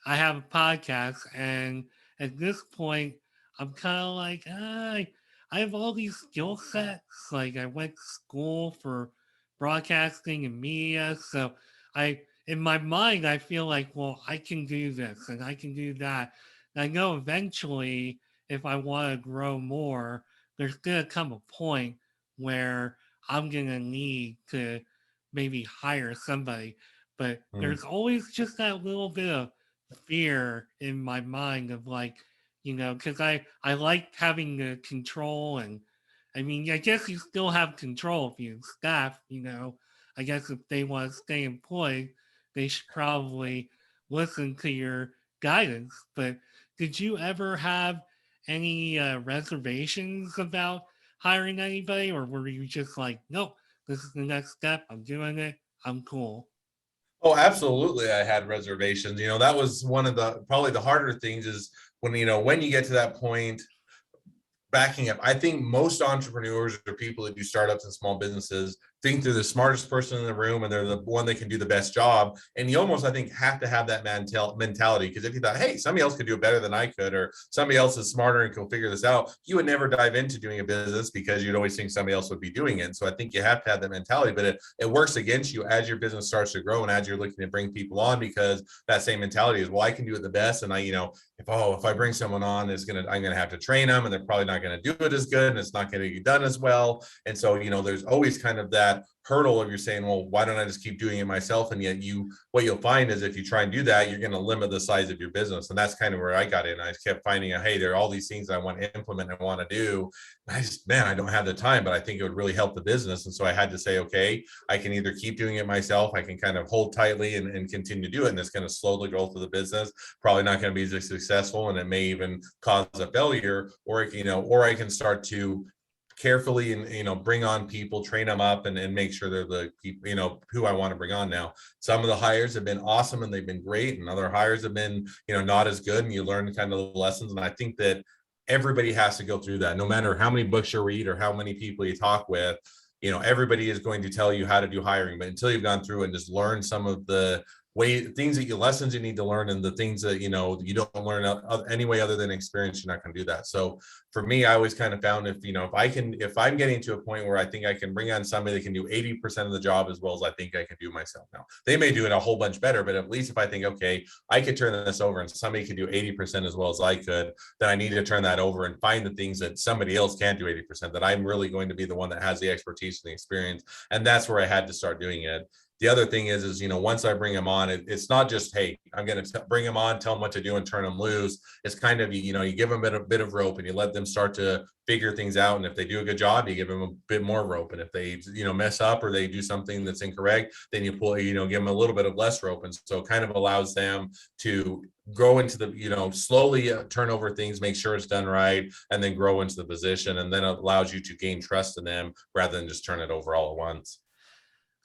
I have a podcast. And at this point, I'm kind of like, I have all these skill sets. Like I went to school for broadcasting and media, so in my mind, I feel like, well, I can do this and I can do that. And I know eventually, if I want to grow more, there's gonna come a point where I'm gonna need to maybe hire somebody. But Mm. there's always just that little bit of fear in my mind of like, because I like having the control, and I mean, I guess you still have control if you staff. I guess if they want to stay employed, they should probably listen to your guidance. But did you ever have any reservations about hiring anybody, or were you just like, nope, this is the next step, I'm doing it, I'm cool? Oh, absolutely. I had reservations. That was one of the probably the harder things is when you get to that point backing up. I think most entrepreneurs or people that do startups and small businesses think they're the smartest person in the room and they're the one that can do the best job. And you almost, I think, have to have that mentality because if you thought, hey, somebody else could do it better than I could, or somebody else is smarter and can figure this out, you would never dive into doing a business because you'd always think somebody else would be doing it. And so I think you have to have that mentality, but it works against you as your business starts to grow and as you're looking to bring people on because that same mentality is, well, I can do it the best. And if I bring someone on, I'm gonna have to train them and they're probably not going to do it as good and it's not going to get done as well. And so there's always kind of that hurdle of you're saying, well, why don't I just keep doing it myself? And yet what you'll find is if you try and do that, you're going to limit the size of your business. And that's kind of where I got in. I just kept finding out, hey, there are all these things I want to implement and want to do. I don't have the time, but I think it would really help the business. And so I had to say, okay, I can either keep doing it myself, I can kind of hold tightly and continue to do it. And it's going to slow the growth of the business, probably not going to be as successful. And it may even cause a failure, or I can start to carefully and bring on people, train them up and make sure they're the people who I want to bring on. Now some of the hires have been awesome and they've been great, and other hires have been not as good, and you learn kind of the lessons. And I think that everybody has to go through that, no matter how many books you read or how many people you talk with. Everybody is going to tell you how to do hiring, but until you've gone through and just learned some of the things that lessons you need to learn, and the things that you don't learn any way other than experience, you're not going to do that. So for me, I always kind of found, if I'm getting to a point where I think I can bring on somebody that can do 80% of the job as well as I think I can do myself. Now they may do it a whole bunch better, but at least if I think, okay, I could turn this over and somebody could do 80% as well as I could, then I need to turn that over and find the things that somebody else can't do 80%, that I'm really going to be the one that has the expertise and the experience. And that's where I had to start doing it. The other thing is once I bring them on, it's not just, hey, I'm going to bring them on, tell them what to do and turn them loose. It's kind of, you give them a bit of rope and you let them start to figure things out. And if they do a good job, you give them a bit more rope. And if they, mess up or they do something that's incorrect, then you pull, give them a little bit of less rope. And so it kind of allows them to grow into the, slowly turn over things, make sure it's done right, and then grow into the position. And then it allows you to gain trust in them rather than just turn it over all at once.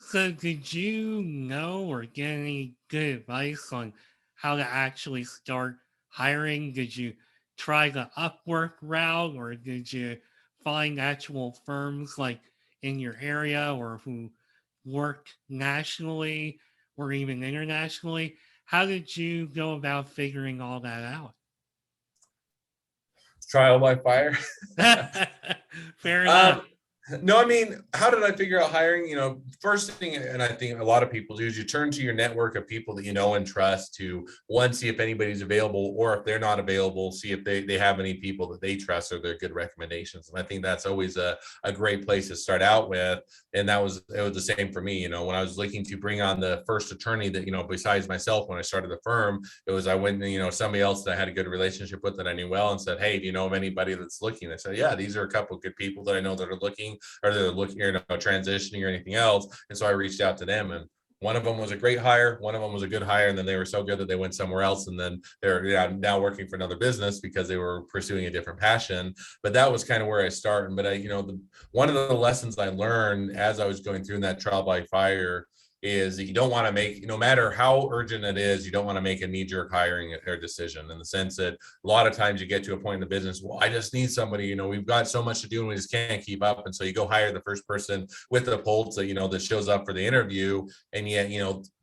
So, did you know or get any good advice on how to actually start hiring? Did you try the Upwork route, or did you find actual firms like in your area or who work nationally or even internationally? How did you go about figuring all that out? Trial by fire. Fair enough. um, No, I mean, how did I figure out hiring? First thing, and I think a lot of people do, is you turn to your network of people that you know and trust to, one, see if anybody's available, or if they're not available, see if they have any people that they trust or they're good recommendations. And I think that's always a great place to start out with. And it was the same for me. When I was looking to bring on the first attorney that, besides myself, when I started the firm, I went, somebody else that I had a good relationship with that I knew well and said, hey, do you know of anybody that's looking? I said, yeah, these are a couple of good people that I know that are looking, or they're looking, transitioning or anything else. And so I reached out to them, and one of them was a great hire, one of them was a good hire, and then they were so good that they went somewhere else, and then they're now working for another business because they were pursuing a different passion. But that was kind of where I started. But one of the lessons I learned as I was going through that trial by fire is that you don't want to make, no matter how urgent it is, you don't want to make a knee-jerk hiring or decision, in the sense that a lot of times you get to a point in the business, well, I just need somebody, we've got so much to do and we just can't keep up. And so you go hire the first person with the pulse that, that shows up for the interview. And yet,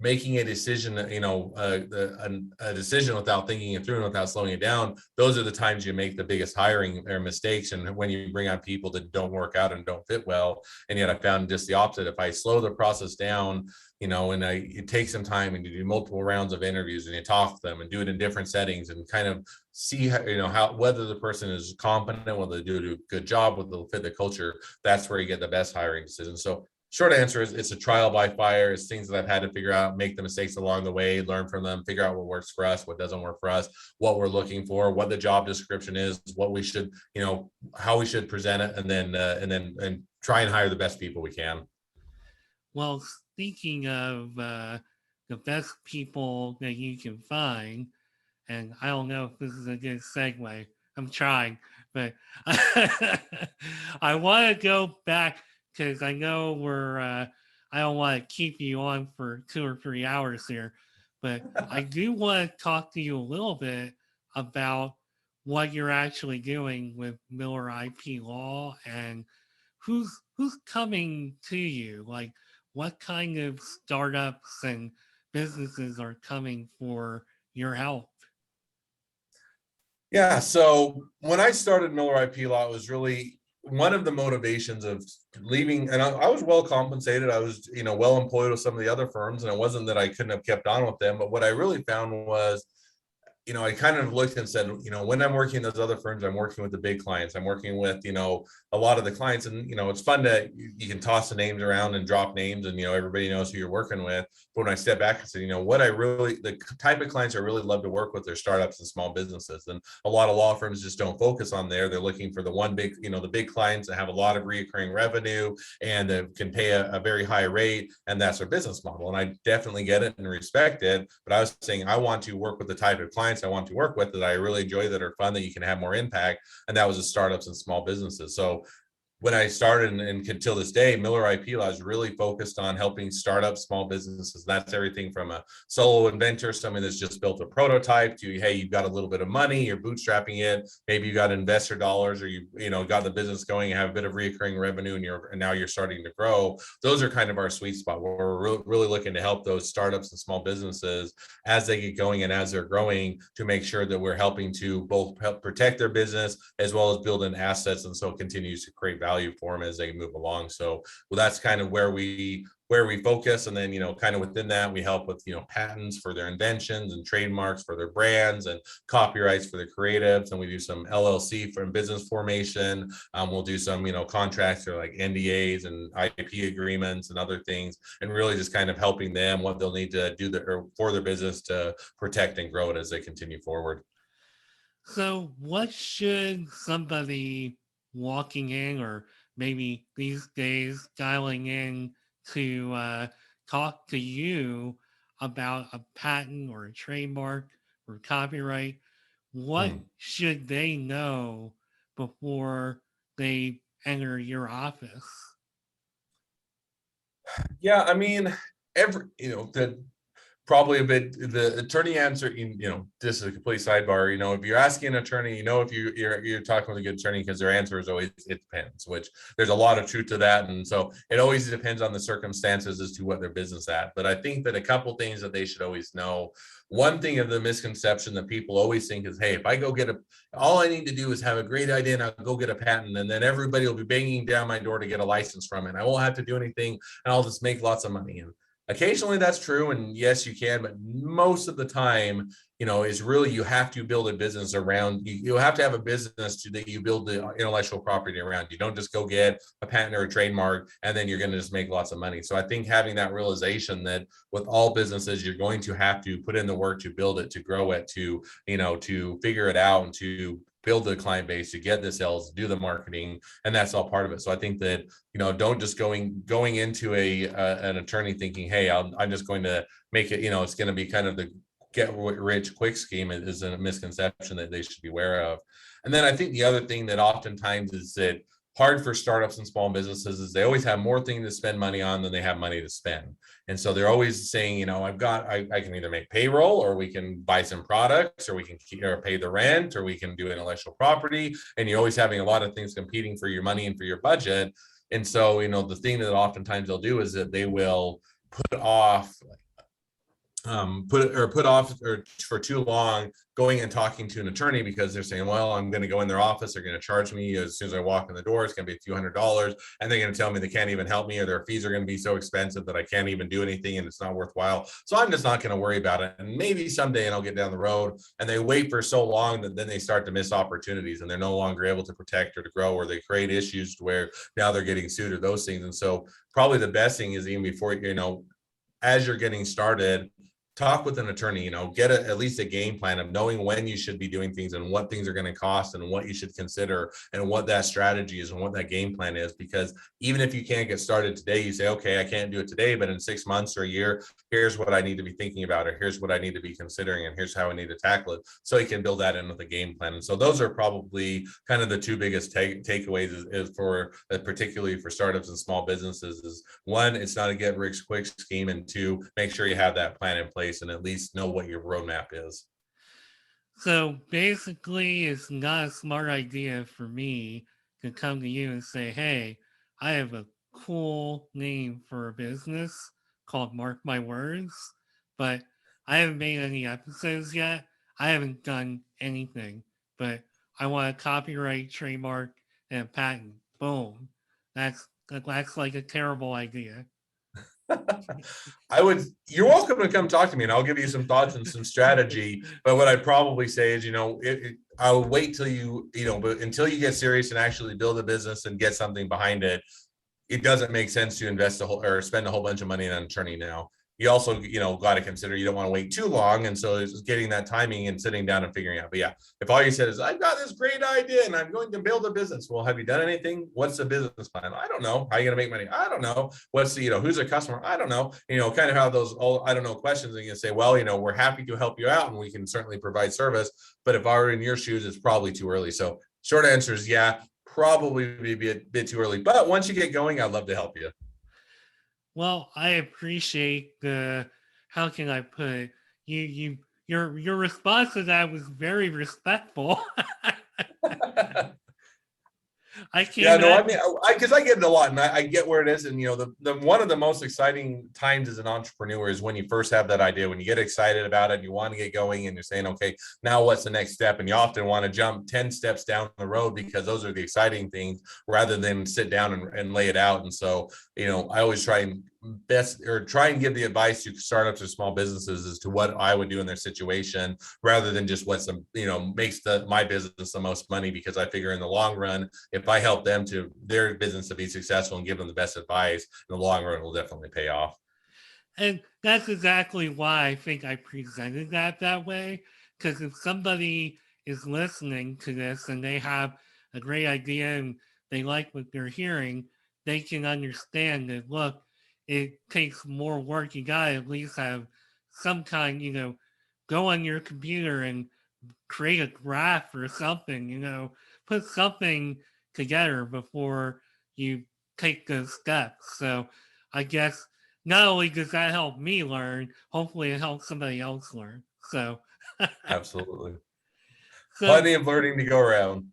making a decision, a decision without thinking it through and without slowing it down, those are the times you make the biggest hiring or mistakes. And when you bring on people that don't work out and don't fit well. And yet I found just the opposite. If I slow the process down, and it takes some time, and you do multiple rounds of interviews and you talk to them and do it in different settings and kind of see how whether the person is competent, whether they do a good job, whether they'll fit the culture. That's where you get the best hiring decisions. So short answer is it's a trial by fire. It's things that I've had to figure out, make the mistakes along the way, learn from them, figure out what works for us, what doesn't work for us, what we're looking for, what the job description is, what we should, how we should present it, and then try and hire the best people we can. Well, speaking of the best people that you can find, and I don't know if this is a good segue. I'm trying, but I want to go back because I know I don't want to keep you on for 2 or 3 hours here, but I do want to talk to you a little bit about what you're actually doing with Miller IP Law and who's coming to you. Like, what kind of startups and businesses are coming for your help? Yeah. So when I started Miller IP Law, it was really one of the motivations of leaving. And I was well compensated. I was, well employed with some of the other firms. And it wasn't that I couldn't have kept on with them. But what I really found was, I kind of looked and said, when I'm working in those other firms, I'm working with the big clients. I'm working with, a lot of the clients, and, it's fun to, you can toss the names around and drop names and, everybody knows who you're working with. But when I step back and say, the type of clients I really love to work with are startups and small businesses. And a lot of law firms just don't focus on there. They're looking for the one big, the big clients that have a lot of recurring revenue and can pay a very high rate. And that's their business model. And I definitely get it and respect it. But I was saying, I want to work with the type of clients I want to work with that I really enjoy, that are fun, that you can have more impact. And that was the startups and small businesses. So when I started and until this day, Miller IP Law is really focused on helping startup small businesses. That's everything from a solo inventor, someone that's just built a prototype, to, hey, you've got a little bit of money, you're bootstrapping it, maybe you got investor dollars, or you know got the business going, you have a bit of recurring revenue, and now you're starting to grow. Those are kind of our sweet spot, where we're really looking to help those startups and small businesses as they get going and as they're growing, to make sure that we're helping to both help protect their business as well as build in assets, and so it continues to create value for them as they move along. So well, that's kind of where we focus. And then, kind of within that, we help with, patents for their inventions and trademarks for their brands and copyrights for the creatives. And we do some LLC for business formation. We'll do some, contracts for like NDAs and IP agreements and other things, and really just kind of helping them what they'll need to do for their business to protect and grow it as they continue forward. So, what should somebody walking in, or maybe these days dialing in to talk to you about a patent or a trademark or copyright, what Hmm. should they know before they enter your office? Yeah, I mean, every the probably a bit the attorney answer, this is a complete sidebar. If you're asking an attorney, if you're talking with a good attorney, because their answer is always it depends, which there's a lot of truth to that. And so it always depends on the circumstances as to what their business at. But I think that a couple things that they should always know. One thing of the misconception that people always think is, hey, if I go get all I need to do is have a great idea and I'll go get a patent, and then everybody will be banging down my door to get a license from it. I won't have to do anything, and I'll just make lots of money. And occasionally that's true, and yes, you can, but most of the time, is really you have to build a business around you have to have a business that you build the intellectual property around. You don't just go get a patent or a trademark and then you're going to just make lots of money. So I think having that realization that with all businesses, you're going to have to put in the work to build it, to grow it, to figure it out, and to build the client base, to get the sales, do the marketing, and that's all part of it. So I think that don't just going into an attorney thinking, hey, I'm just going to make it, it's going to be kind of the get rich quick scheme, is a misconception that they should be aware of. And then I think the other thing that oftentimes is that hard for startups and small businesses is they always have more things to spend money on than they have money to spend. And so they're always saying, I can either make payroll, or we can buy some products, or we can or pay the rent, or we can do intellectual property. And you're always having a lot of things competing for your money and for your budget. And so, the thing that oftentimes they'll do is that they will put off put off or for too long going and talking to an attorney, because they're saying, well, I'm going to go in their office, they're going to charge me as soon as I walk in the door, it's going to be a few $100s, and they're going to tell me they can't even help me, or their fees are going to be so expensive that I can't even do anything and it's not worthwhile. So I'm just not going to worry about it, and maybe someday and I'll get down the road. And they wait for so long that then they start to miss opportunities, and they're no longer able to protect or to grow, or they create issues where now they're getting sued or those things. And so probably the best thing is, even before, as you're getting started, talk with an attorney, get at least a game plan of knowing when you should be doing things, and what things are going to cost, and what you should consider, and what that strategy is, and what that game plan is. Because even if you can't get started today, you say, okay, I can't do it today, but in 6 months or a year, here's what I need to be thinking about, or here's what I need to be considering, and here's how I need to tackle it. So you can build that into the game plan. And so those are probably kind of the two biggest takeaways is for particularly for startups and small businesses is, one, it's not a get rich quick scheme, and two, make sure you have that plan in place and at least know what your roadmap is. So basically, it's not a smart idea for me to come to you and say, hey, I have a cool name for a business called Mark My Words, but I haven't made any episodes yet. I haven't done anything, but I want a copyright, trademark, and a patent. Boom. That's like a terrible idea. You're welcome to come talk to me, and I'll give you some thoughts and some strategy. But what I'd probably say is, I'll wait till but until you get serious and actually build a business and get something behind it, it doesn't make sense to invest or spend a whole bunch of money on an attorney now. You also, got to consider you don't want to wait too long. And so it's getting that timing and sitting down and figuring out. But yeah, if all you said is, I've got this great idea and I'm going to build a business. Well, have you done anything? What's the business plan? I don't know. How are you going to make money? I don't know. What's the, who's a customer? I don't know. Kind of how those all I don't know questions. And you can say, well, we're happy to help you out and we can certainly provide service. But if I were in your shoes, it's probably too early. So short answer is, yeah, probably be a bit too early. But once you get going, I'd love to help you. Well, I appreciate the, how can I put it? Your response to that was very respectful. I Yeah, came no, I at mean, because I get it a lot, and I get where it is, and the one of the most exciting times as an entrepreneur is when you first have that idea, when you get excited about it, and you want to get going, and you're saying, okay, now what's the next step? And you often want to jump 10 steps down the road because those are the exciting things, rather than sit down and lay it out. And so, I always try and try and give the advice to startups or small businesses as to what I would do in their situation, rather than just what's makes my business the most money, because I figure in the long run, if I help them to their business to be successful and give them the best advice, in the long run, it will definitely pay off. And that's exactly why I think I presented that way. Because if somebody is listening to this and they have a great idea and they like what they're hearing, they can understand that, look, it takes more work. You got to at least have some kind, go on your computer and create a graph or something, put something together before you take those steps. So I guess not only does that help me learn, hopefully it helps somebody else learn. So, Absolutely. so, Plenty of learning to go around.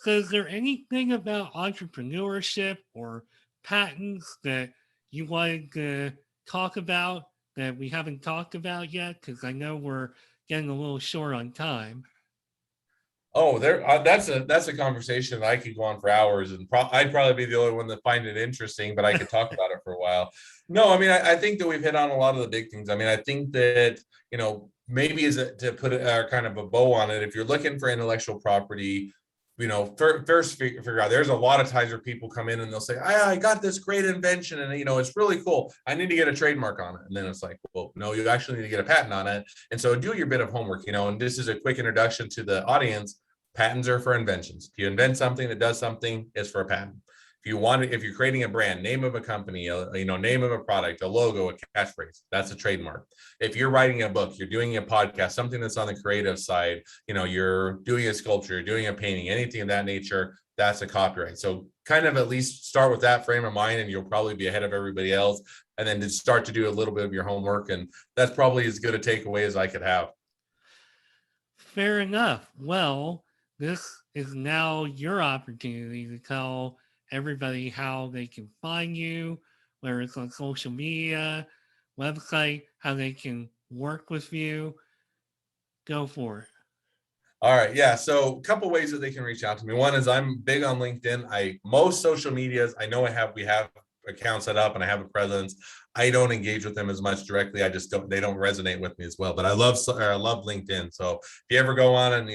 so is there anything about entrepreneurship or patents that you wanted to talk about that we haven't talked about yet? Because I know we're getting a little short on time. Oh, that's a conversation that I could go on for hours, and I'd probably be the only one that find it interesting, but I could talk about it for a while. No, I mean, I think that we've hit on a lot of the big things. I mean, I think that maybe to put kind of a bow on it, if you're looking for intellectual property, first figure out, there's a lot of times where people come in and they'll say, I got this great invention, and it's really cool. I need to get a trademark on it. And then it's like, well, no, you actually need to get a patent on it. And so do your bit of homework, and this is a quick introduction to the audience. Patents are for inventions. If you invent something that does something, it's for a patent. If you're creating a brand, name of a company, name of a product, a logo, a catchphrase, that's a trademark. If you're writing a book, you're doing a podcast, something that's on the creative side, you're doing a sculpture, you're doing a painting, anything of that nature, that's a copyright. So kind of at least start with that frame of mind, and you'll probably be ahead of everybody else. And then to start to do a little bit of your homework, and that's probably as good a takeaway as I could have. Fair enough. Well, this is now your opportunity to tell everybody how they can find you, whether it's on social media, website, how they can work with you. Go for it. All right. Yeah. So a couple ways that they can reach out to me. One is I'm big on LinkedIn. Most social medias, I know we have accounts set up and I have a presence. I don't engage with them as much directly. They don't resonate with me as well, but I love LinkedIn. So if you ever go on and,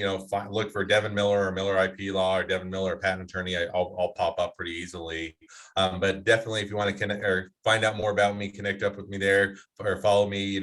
look for Devin Miller or Miller IP Law or Devin Miller, a patent attorney, I'll pop up pretty easily. But definitely if you want to connect or find out more about me, connect up with me there or follow me,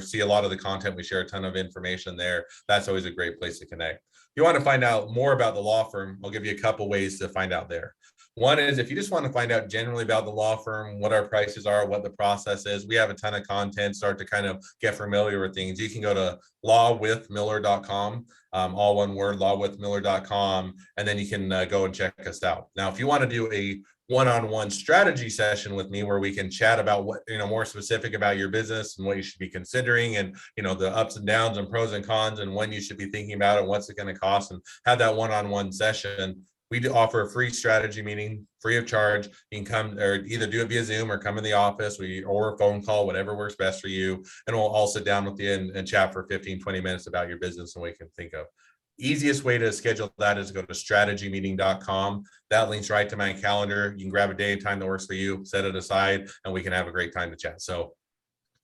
see a lot of the content. We share a ton of information there. That's always a great place to connect. If you want to find out more about the law firm, I'll give you a couple ways to find out there. One is if you just want to find out generally about the law firm, what our prices are, what the process is, we have a ton of content, start to kind of get familiar with things. You can go to lawwithmiller.com, all one word, lawwithmiller.com, and then you can go and check us out. Now, if you want to do a one-on-one strategy session with me where we can chat about what, more specific about your business and what you should be considering and, the ups and downs and pros and cons and when you should be thinking about it, what's it going to cost, and have that one-on-one session. We do offer a free strategy meeting free of charge. You can come or either do it via Zoom or come in the office or a phone call, whatever works best for you. And we'll all sit down with you and chat for 15, 20 minutes about your business and what you can think of. Easiest way to schedule that is go to strategymeeting.com. That links right to my calendar. You can grab a day and time that works for you, set it aside, and we can have a great time to chat. So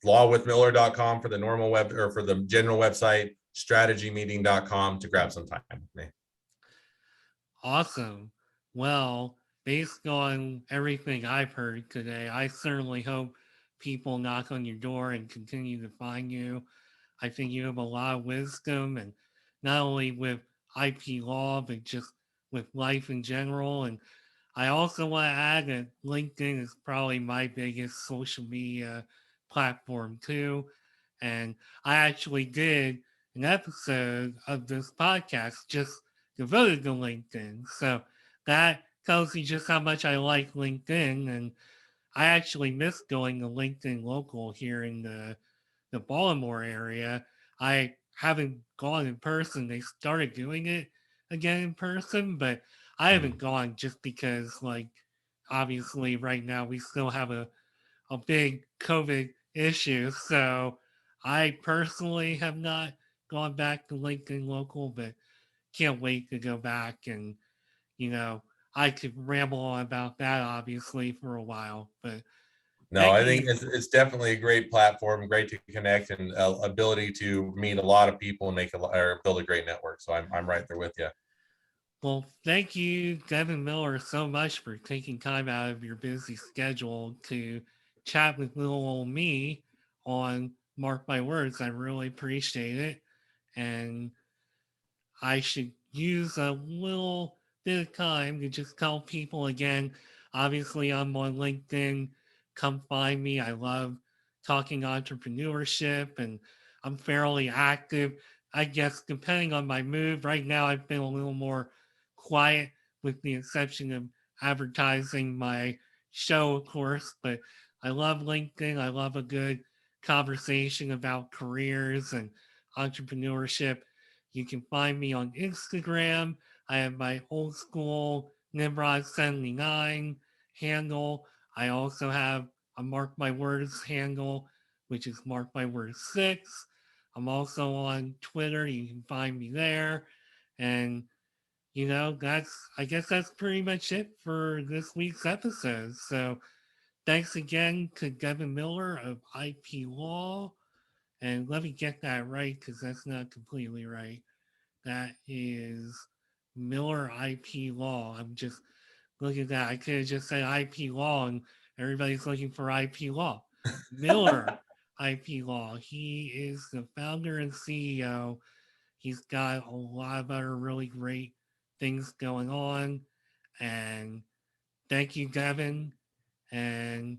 lawwithmiller.com for the normal web or for the general website, strategymeeting.com to grab some time with me. Awesome. Well, based on everything I've heard today, I certainly hope people knock on your door and continue to find you. I think you have a lot of wisdom, and not only with IP law, but just with life in general. And I also want to add that LinkedIn is probably my biggest social media platform too. And I actually did an episode of this podcast just devoted to LinkedIn. So that tells you just how much I like LinkedIn. And I actually miss going to LinkedIn Local here in the Baltimore area. I haven't gone in person. They started doing it again in person, but I haven't Mhm. gone just because, like, obviously, right now we still have a big COVID issue. So I personally have not gone back to LinkedIn Local, but can't wait to go back. And, you know, I could ramble on about that obviously for a while, but No, thank I think you. it's definitely a great platform, great to connect, and ability to meet a lot of people and make or build a great network. So I'm right there with you. Well, thank you, Devin Miller, so much for taking time out of your busy schedule to chat with little old me on Mark My Words. I really appreciate it. And I should use a little bit of time to just tell people again. Obviously, I'm on LinkedIn. Come find me. I love talking entrepreneurship and I'm fairly active. I guess depending on my mood, right now I've been a little more quiet with the exception of advertising my show, of course. But I love LinkedIn. I love a good conversation about careers and entrepreneurship. You can find me on Instagram. I have my old school Nimrod79 handle. I also have a Mark My Words handle, which is Mark My Words 6. I'm also on Twitter. You can find me there. And, I guess that's pretty much it for this week's episode. So thanks again to Devin Miller of IP Law. And let me get that right because that's not completely right. That is Miller IP Law. I'm just looking at that. I could have just said IP Law and everybody's looking for IP Law. Miller IP Law. He is the founder and CEO. He's got a lot of other really great things going on. And thank you, Devin. And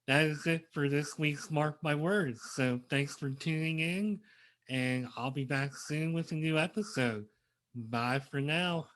that is it for this week's Mark My Words. So thanks for tuning in, and I'll be back soon with a new episode. Bye for now.